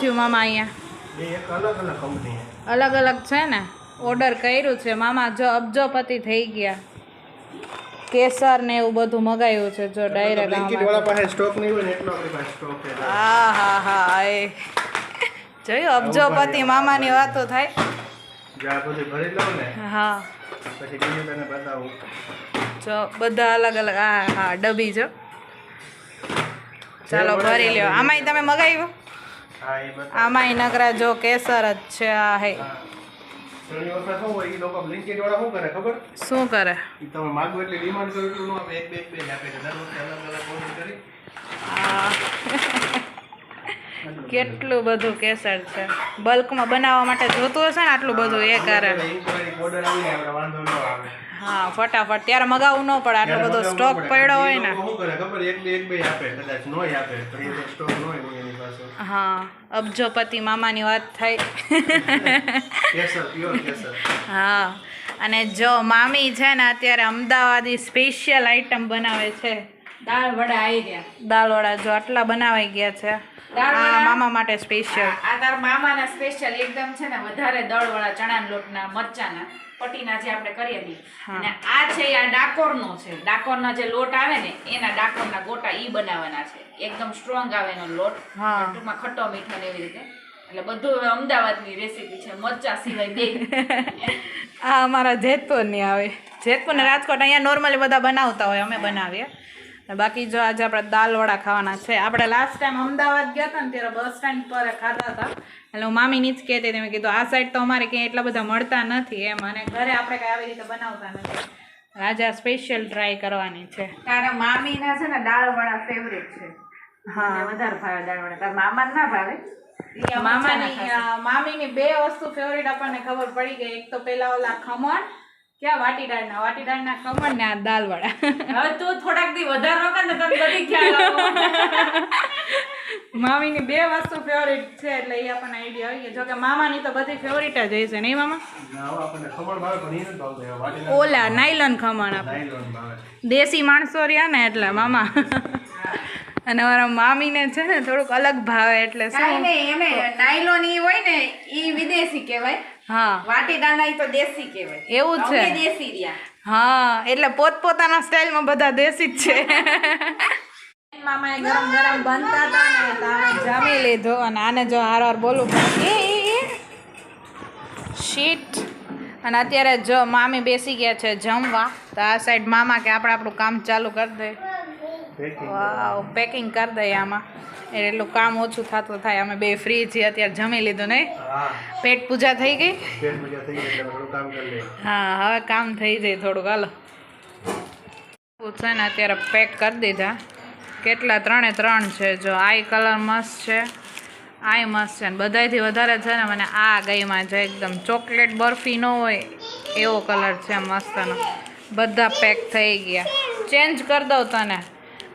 થયું મામા અહીંયા? એક અલગ અલગ કંપની અલગ અલગ છે ને. ઓર્ડર કર્યું છે મામા, જો અબજોપતિ થઈ ગયા. કેસર ને એવું બધું મગાવ્યું છે જો ડાયરેક્ટ. બ્લિંકિટ વાળા પાસે સ્ટોક નહીં હોય ને એટલો આપણી પાસે સ્ટોક છે. હા હા હા એ જોયું અબજોપતિ મામાની વાતો થાય. જ્યાં બધું ભરી લઉં ને હા પછી બીજું તને બતાવું. જો બધા અલગ અલગ. હા હા ડબ્બી જો. ચાલો ભરી લ્યો. આમાંય તમે મગાવ્યું? હા એ બતાવું. આમાંય નકરા જો કેસર જ છે. આ હે ઘણી વખત શું હોય, એ લોકો બ્લિંકિટ વાળા શું કરે ખબર? શું કરે? ઈ તમે માગો એટલે ડિમાન્ડ કરો એટલું ન આપે, એક બે જ આપે છે. દર વખતે અલગ અલગ ઓર્ડર કરી. કેટલું બધું કેસર છે. બલ્કમાં બનાવવા માટે જોતું હશે ને આટલું બધું એ કરે. ઇન્ક્વાયરી ઓર્ડર આવીને આપણે વાંધો ન આવે. હા ફટાફટ ત્યારે મગાવવું ન પડે, આટલો બધો સ્ટોક પડ્યો હોય ને. શું કરે ખબર? એક બે આપે, કદાચ નોય આપે, પણ એ સ્ટોક ન હોય એની પાસે. હા અબજોપતિ મામાની વાત થાય. કેસર, પ્યોર કેસર. હા અને જો મામી છે ને અત્યારે અમદાવાદી સ્પેશિયલ આઈટમ બનાવે છે. દાળ વડા આવી ગયા. દાળ વડા જો આટલા બનાવાઈ ગયા છે. આ મામા માટે સ્પેશિયલ. આ તાર મામાના સ્પેશિયલ એકદમ છે ને વધારે દળ વાળા ચણાના લોટના મરચાના પટીના જે આપણે કરીએ હતી. અને આ છે આ ડાકોરનો છે. ડાકોરના જે લોટ આવે ને એના ડાકોરના ગોટા ઈ બનાવવાના છે. એકદમ સ્ટ્રોંગ આવે એનો લોટ. ટૂંકમાં ખટ્ટો મીઠો ને એવી રીતે. એટલે બધું હવે અમદાવાદની રેસીપી છે, મરચા સિવાય બે. આ અમારા જેતપુરની આવે. જેતપુર ને રાજકોટ અહીંયા નોર્મલી બધા બનાવતા હોય, અમે બનાવીએ. બાકી જો આજે આપણે દાલવડા ખાવાના છે. આપણે લાસ્ટ ટાઈમ અમદાવાદ ગયા હતા ને ત્યારે બસ સ્ટેન્ડ પર ખાધા હતા. એટલે હું મામીની જ કહેતી હતી, મેં કીધું આ સાઈડ તો અમારે ક્યાંય એટલા બધા મળતા નથી એમ, અને ઘરે આપણે કાંઈ આવી રીતે બનાવતા નથી. આજે સ્પેશિયલ ટ્રાય કરવાની છે. તારા મામીના છે ને દાળવડા ફેવરેટ છે. હા વધારે ભાવે દાળવડા. તારા મામાને ના ભાવે. મામીની બે વસ્તુ ફેવરેટ આપણને ખબર પડી ગઈ. એક તો પેલા ઓલા ખમણ, ક્યાં વાટીદાળના ખમણ ને આ દાલવડા. હવે તું થોડાક દી વધારે રોકે ને તને બધી ખ્યાલ આવે. મામીની બે વસ્તુ ફેવરેટ છે એટલે એ આપણને આઈડિયા આવી ગયો. જો કે મામાની તો બધી ફેવરેટ જ હશે નહીં મામા? આપણને ખબર ભાવે પણ એ નથી ભાવતું. ઓલા નાયલોન ખમણ આપણે નાયલોન ભાવે. દેશી માણસો રહ્યા ને એટલે મામા. અને મારા મામીને છે ને થોડુંક અલગ ભાવે એટલે કાઈ નહીં, એને નાયલોન ઈ હોય ને ઈ વિદેશી કહેવાય. હા વાટીદાળના ઈ તો દેશી કહેવાય. એવું છે. અમે દેશી રહ્યા. હા એટલે પોતપોતાના સ્ટાઇલમાં બધા દેશી જ છે. મામાએ ગરમ ગરમ બનતા હતા ને તો આને જમી લીધો. અને આને જો હારવાર બોલું એ શીટ. અને અત્યારે જો મામી બેસી ગયા છે જમવા, તો આ સાઈડ મામા કે આપણે આપણું કામ ચાલુ કરી દે. વાવ પેકિંગ કરી દઈએ આમાં, એટલું કામ ઓછું થતું થાય. અમે બે ફ્રી છીએ અત્યારે, જમી લીધું નહીં? પેટ પૂજા થઈ ગઈ. હા હવે કામ થઈ જાય થોડુંક. હાલો છે ને અત્યારે પેક કરી દીધા. કેટલા? 3 છે. જો આઈ કલર મસ્ત છે, આઈ મસ્ત છે. ને બધાયથી વધારે છે ને મને આ ગઈમાં છે. એકદમ ચોકલેટ બરફી ન હોય એવો કલર છે મસ્તનો. બધા પેક થઈ ગયા. ચેન્જ કરી દઉં તને.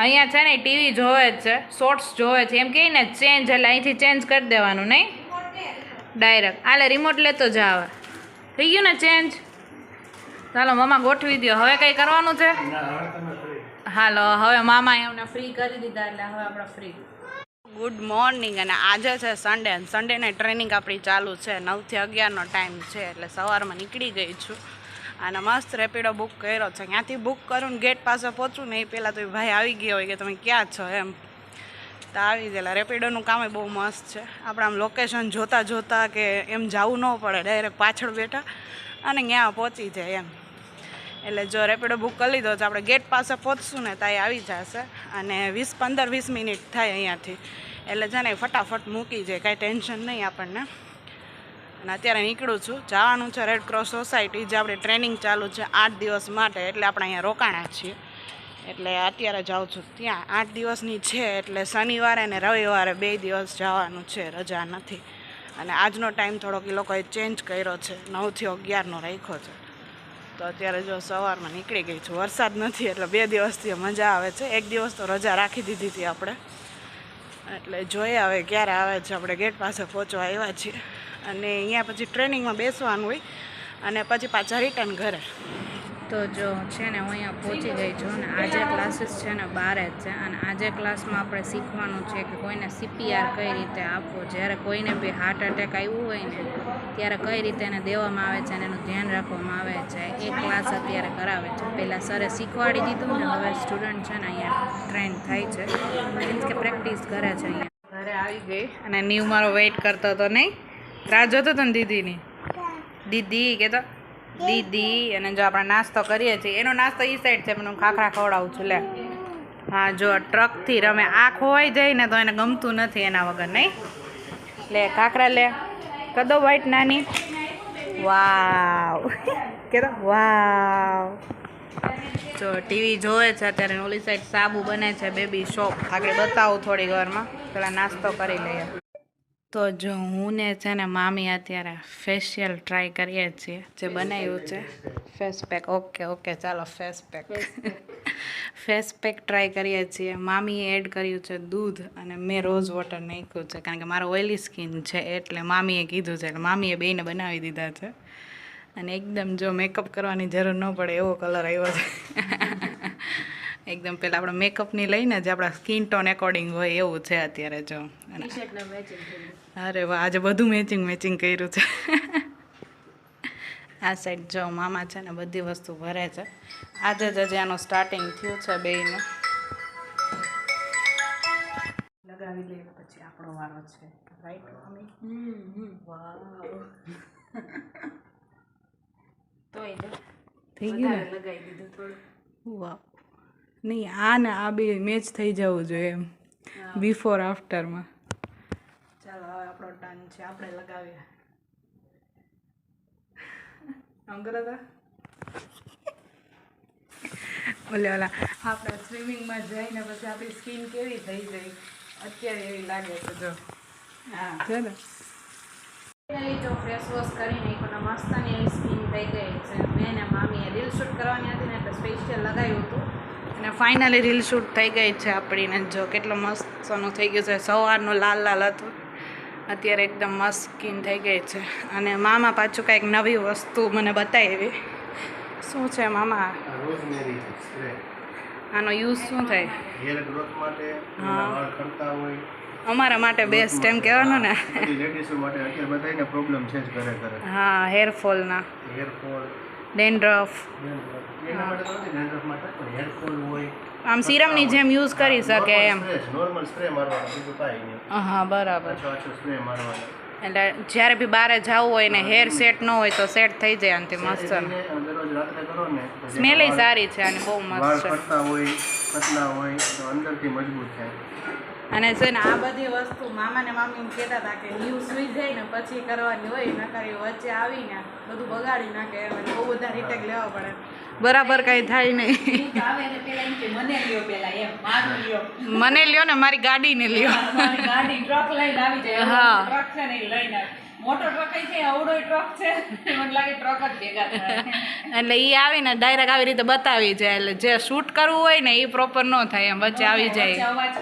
અહીંયા છે ને ટીવી જોવે જ છે, શોર્ટ્સ જોવે છે, એમ કહે ને ચેન્જ એટલે અહીંથી ચેન્જ કરી દેવાનું નહીં ડાયરેક્ટ. આલે રિમોટ લેતો જા. હવે થઈ ગયું ને ચેન્જ? ચાલો મામા ગોઠવી દો. હવે કંઈ કરવાનું છે? હાલો હવે મામા એમને ફ્રી કરી દીધા એટલે હવે આપણે ફ્રી. Good morning. અને આજે છે સન્ડે. સન્ડેની ટ્રેનિંગ આપણી ચાલુ છે. 9 થી 11નો ટાઈમ છે એટલે સવારમાં નીકળી ગઈ છું. અને મસ્ત રેપિડો બુક કર્યો છે. ત્યાંથી બુક કરું ને ગેટ પાસે પહોંચું ને એ પહેલાં તો ભાઈ આવી ગયા હોય કે તમે ક્યાં છો એમ, તો આવી ગયેલા. રેપિડોનું કામ બહુ મસ્ત છે. આપણે આમ લોકેશન જોતાં કે એમ જવું ન પડે, ડાયરેક્ટ પાછળ બેઠા અને ત્યાં પહોંચી જાય એમ. એટલે જો રેપિડો બુક કરી લીધો તો આપણે ગેટ પાસે પહોંચશું ને ત્યાં આવી જશે. અને 15-20 મિનિટ થાય અહીંયાથી. એટલે છે ને ફટાફટ મૂકી જાય, કાંઈ ટેન્શન નહીં આપણને. અને અત્યારે નીકળું છું, જવાનું છે રેડ ક્રોસ સોસાયટી, જે આપણે ટ્રેનિંગ ચાલુ છે 8 દિવસ માટે. એટલે આપણે અહીંયા રોકાણા છીએ એટલે અત્યારે જાઉં છું ત્યાં. 8 દિવસની છે એટલે શનિવારે ને રવિવારે 2 દિવસ જવાનું છે, રજા નથી. અને આજનો ટાઈમ થોડોક એ લોકોએ ચેન્જ કર્યો છે, 9 થી 11નો રાખ્યો છે. તો અત્યારે જો સવારમાં નીકળી ગઈ છું. વરસાદ નથી એટલે 2 દિવસથી મજા આવે છે. 1 દિવસ તો રજા રાખી દીધી હતી આપણે. એટલે જોઈએ હવે ક્યારે આવે છે. આપણે ગેટ પાસે પહોંચવા આવ્યા છીએ અને અહીંયા પછી ટ્રેનિંગમાં બેસવાનું હોય અને પછી પાછા રિટર્ન ઘરે. તો જો છે ને હું અહીંયા પહોંચી ગઈ છું ને આજે ક્લાસીસ છે ને 12 જ છે અને આજે ક્લાસમાં આપણે શીખવાનું છે કે કોઈને CPR કઈ રીતે આપવો, જ્યારે કોઈને બી હાર્ટ એટેક આવ્યું હોય ને ત્યારે કઈ રીતે એને દેવામાં આવે છે અને એનું ધ્યાન રાખવામાં આવે છે. એ ક્લાસ અત્યારે કરાવે છે. પહેલાં સરે શીખવાડી દીધું ને હવે સ્ટુડન્ટ છે ને અહીંયા ટ્રેન થાય છે, મીન્સ કે પ્રેક્ટિસ કરે છે. અહીંયા ઘરે આવી ગઈ અને નીવ મારો વેઇટ કરતો હતો. નહીં રાહ જોતો હતો ને દીદીની. દીદી કહેતો દીદી. અને જો આપણે નાસ્તો કરીએ છીએ, એનો નાસ્તો એ સાઈડ છે પણ હું ખાખરા ખવડાવું છું. લે હા જો ટ્રકથી રમે, આ ખોવાઈ જાય ને તો એને ગમતું નથી એના વગર. નહીં લે ખાખરા લે, કદો વાઈટ નાની. વાવ કહેતો વાવ. જો ટીવી જોવે છે અત્યારે. ઓલી સાઈડ સાબુ બને છે, બેબી શોપ. આગળ બતાવું થોડી વારમાં, પેલા નાસ્તો કરી લઈએ. તો જો હું ને છે ને મામી અત્યારે ફેશિયલ ટ્રાય કરીએ છીએ. જે બનાવ્યું છે ફેસ પેક. ઓકે ચાલો ફેસ પેક ટ્રાય કરીએ છીએ. મામીએ એડ કર્યું છે દૂધ અને મેં રોઝ વોટર નાખ્યું છે કારણ કે મારો ઓઇલી સ્કિન છે એટલે મામીએ કીધું છે એટલે મામીએ બેયને બનાવી દીધા છે. અને એકદમ જો મેકઅપ કરવાની જરૂર ન પડે એવો કલર આવ્યો છે. એકદમ પેલા આપણે મેકઅપની લઈને જે આપણા સ્કિન ટોન એકોર્ડિંગ હોય એવું છે અત્યારે. જો અરે વાહ, આજે બધું મેચિંગ કર્યું છે. આ સાઈડ જો મામા છે ને બધી વસ્તુ ભરે છે. આજે જ આનું સ્ટાર્ટિંગ થયું છે બેયનું. લગાવી લઈએ પછી આપણો વારો છે. Right mummy? વાવ તોય જો થઈ ગયું ને? લગાવી દીધું થોડું. વાવ. નહીં આ ને આ બે મેચ થઈ જવું જોઈએ એમ બિફોર આફ્ટરમાં. ચાલો હવે આપણો ટર્ન છે, આપણે લગાવીએ. આમ કરો તો ઓલા આપણે સ્વિમિંગમાં જઈને પછી આપણી સ્કિન કેવી થઈ જાય અત્યારે એવી લાગે છે. જો હા છે ને જો ફેસ વોશ કરી નાખ્યો ને મસ્તની એવી સ્કિન થઈ ગઈ છે. મેં ને મામીએ રીલ શૂટ કરવાની હતી ને એટલે સ્પેશિયલ લગાવ્યું હતું અને ફાઇનલી રીલ શૂટ થઈ ગઈ છે આપણીને. જો કેટલો મસ્તનું થઈ ગયું છે. સવારનું લાલ હતું, અત્યારે એકદમ મસ્ત સ્કિન થઈ ગઈ છે. અને મામા પાછું કંઈક નવી વસ્તુ મને બતાવી. શું છે મામા? રોઝમેરી સ્પ્રે. આનો યુઝ શું થાય? હેર ગ્રોથ માટે, વાળ ખરતા હોય, અમારા માટે બેસ્ટ એમ કહેવાનું ને. બધી લેડીઝો માટે અત્યારે બધાયને પ્રોબ્લેમ છે જ ઘરે. હા હેરફોલના, હેરફોલ, ડેન્ડ્રફ, એના માટે તો નથી ડેન્ડ્રફ માટે પણ હેરફોલ હોય આમ સિરમની જેમ યુઝ કરી શકે એમ. નોર્મલ સ્પ્રે મારવાનો, બીજું કાંઈ નહીં. હા બરાબર. આછો સ્પ્રે મારવાનો એટલે જ્યારે બી બહાર જવું હોય ને હેર સેટ ન હોય તો સેટ થઈ જાય આનાથી મસ્ત. દરરોજ રાત્રે કરો ને સ્મેલ સારી છે અને બહુ મસ્ત વાળ છે. ફરતા હોય, પતલા હોય તો અંદરથી મજબૂત થાય. અને છે ને આ બધી વસ્તુ મામા ને મામી કહેતા હતા કે ન્યૂ સુઈ જાય ને પછી કરવાની હોય, નકર વચ્ચે આવીને બધું બગાડી નાખે. બહુ બધા રીટેક લેવા પડે, બરાબર કઈ થાય નહીં. આવે ને પેલા એમ કે મને લ્યો પેલા એમ મારું લ્યો. મને લ્યો ને મારી ગાડીને લ્યો. મારી ગાડી ટ્રક લઈને આવી જાય. હા. ટ્રક છે ને એ લઈને આવે. મોટો ટ્રક છે, અવડો ટ્રક છે, મને લાગે ટ્રક જ ભેગા થાય. એટલે એ આવીને ડાયરેક્ટ આવી રીતે બતાવી જાય. એટલે જે શૂટ કરવું હોય ને એ પ્રોપર ન થાય એમ વચ્ચે આવી જાય અવાજ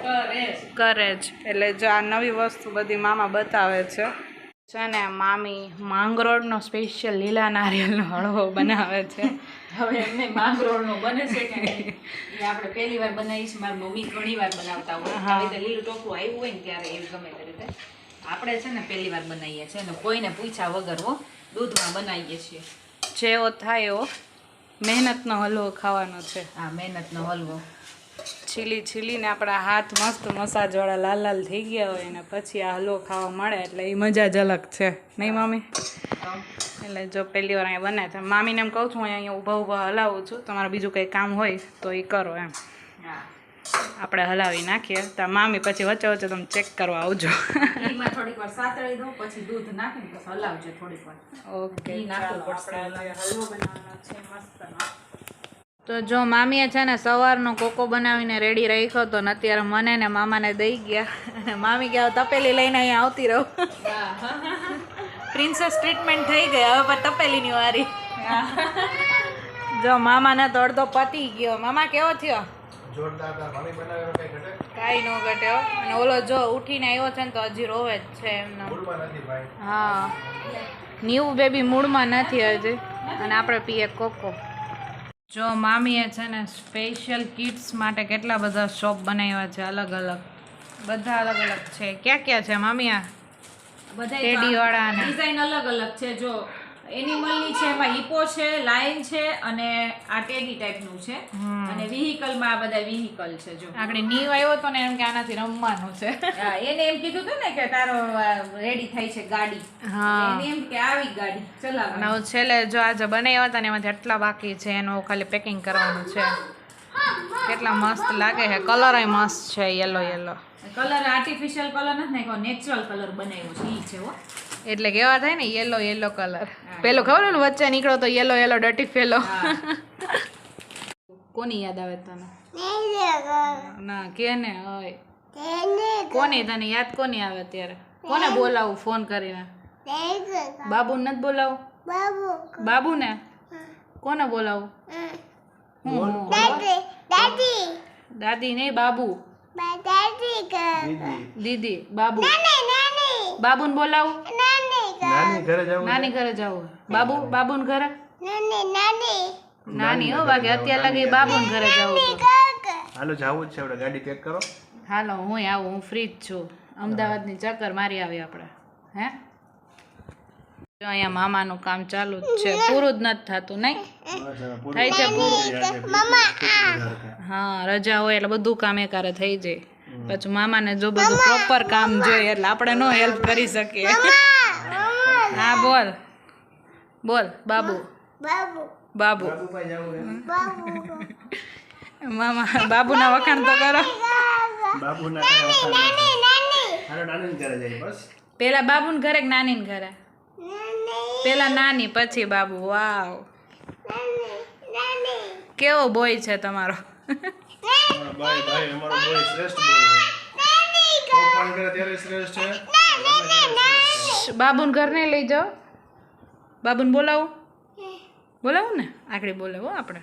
કરે જ. એટલે જો આ નવી વસ્તુ બધી મામા બતાવે છે ને મામી માંગરોળનો સ્પેશિયલ લીલા નારિયેળનો હળવો બનાવે છે. હવે એમને માંગરોળનો બને છે કે નહીં એ આપણે પહેલી વાર બનાવીશ. મારી મમ્મી ઘણી વાર બનાવતા હોય. આવી રીતે લીલું ટોપરું આવ્યું હોય ને ત્યારે એવી ગમે તે રીતે આપણે છે ને પહેલી વાર બનાવીએ છીએ ને કોઈને પૂછ્યા વગર દૂધમાં બનાવીએ છીએ. જેવો થાય એવો મહેનતનો હલવો ખાવાનો છે. હા મહેનતનો હલવો. છીલીને આપણા હાથ મસ્ત મસાજવાળા લાલ થઈ ગયા હોય ને પછી આ હલવો ખાવા મળે એટલે એ મજા જ અલગ છે. નહીં મમ્મી? એટલે જો પહેલી વાર અહીંયા બનાવે છે. મામીને એમ કહું છું અહીંયા ઊભા હલાવું છું, તમારે બીજું કંઈ કામ હોય તો એ કરો એમ. હા આપણે હલાવી નાખીએ તો મામી પછી વચ્ચે તમે ચેક કરવા આવજો. ઘીમાં થોડીક વાર સાતળી દો પછી દૂધ નાખીને પછી હલાવજો થોડીક વાર. ઓકે ઘી નાખવું પડશે. હલવો બનાવવાનો છે મસ્ત. તો જો મામીએ છે ને સવારનો કોકો બનાવીને રેડી રાખ્યો હતો ને અત્યારે મને ને મામાને દઈ ગયા. અને મામી કે તપેલી લઈને અહીંયા આવતી રહો. પ્રિન્સેસ ટ્રીટમેન્ટ થઈ ગઈ, હવે પણ તપેલીની વારી. જો મામાને તો અડધો પતી ગયો. મામા કેવો થયો? જોરદાર. મમ્મી બનાવેલો કઈ ઘટે કાંઈ ન ઘટ્યો. અને ઓલો જો ઉઠીને આવ્યો છે ને તો હજી રોવે જ છે એમને. મૂળમાં નથી ભાઈ. હા ન્યૂ બેબી મૂડમાં નથી હજી. અને આપણે પીએ કોકો. જો મામીએ છે ને સ્પેશિયલ કિડ્સ માટે કેટલા બધા શોપ બનાવ્યા છે અલગ અલગ, બધા અલગ અલગ છે. ક્યાં ક્યાં છે મામી આ ટેડી વાળા ને? ડિઝાઇન અલગ અલગ છે. જો એનિમલની છે, એમાં હિપો છે, લાયન છે અને આ ટેડી ટાઈપનું છે. અને વ્હીકલમાં આ બધા વ્હીકલ છે. જો આપણે નીવ આવ્યો તો ને એમ કે આનાથી રમવાનું છે. હા, એને એમ કીધું હતું ને કે તારો રેડી થાય છે ગાડી. હા. એને એમ કે આવી ગાડી ચલાવવાની. અને હું છેલ્લે જો આજે બનાવ્યા હતા ને એમાંથી આટલા બાકી છે, એનું ખાલી પેકિંગ કરવાનું છે. કેટલા મસ્ત લાગે છે, કલર મસ્ત છે, yellow yellow. Colour artificial colour નથી નાખ્યો, નેચરલ કલર બનાવ્યો છે. ઈ છે હો. એટલે કેવા થાય ને યલો યલો કલર. પેલો ખબર ને વચ્ચે નીકળો તો યલો યલો ડટી ફેલો. કોની યાદ આવે તને? ના કે ને હોય કોની તને યાદ કોની આવે અત્યારે? કોને બોલાવું ફોન કરીને? બાબુ નથી બોલાવું? બાબુ ને કોને બોલાવું? દાદી નહીં, બાબુ. દીદી. બાબુ. બાબુને બોલાવું? નાની ઘરે જવું નાની ઘરે જવું. બાબુને ઘરે? નાની હો, બાકી અત્યારે લાગે બાબુને ઘરે જવું. હાલો જાવું જ છે આપણે, ગાડી પેક કરો. હાલો હું આવું, હું ફ્રી જ છું. અમદાવાદની ચક્કર મારી આવી આપણે. હે જો અહીંયા મામાનું કામ ચાલુ જ છે, પૂરું જ નથી થતું નહીં? થાય છે પૂરું. હા, રજા હોય એટલે બધું કામ એકારે થઈ જાય. પછી મામાને જો બધું પ્રોપર કામ જોઈએ એટલે આપણે નો હેલ્પ કરી શકીએ. હા બોલ બોલ. બાબુ. બાબુ. મામા બાબુના વખાણ તો કરો. બાબુના હાલો નાની ઘરે જઈએ બસ. પેલા બાબુને ઘરે કે નાનીને ઘરે? પેલા નાની પછી બાબુ. વાવ, કેવો બોય છે તમારો? ભાઈ ભાઈ અમારો બોય શ્રેષ્ઠ બોય છે. તોફાન કરે ત્યારે શ્રેષ્ઠ છે. બાબુને ઘર નહીં લઈ જાઓ? બાબુને બોલાવું? બોલાવું ને? આકડી બોલાવો આપણે.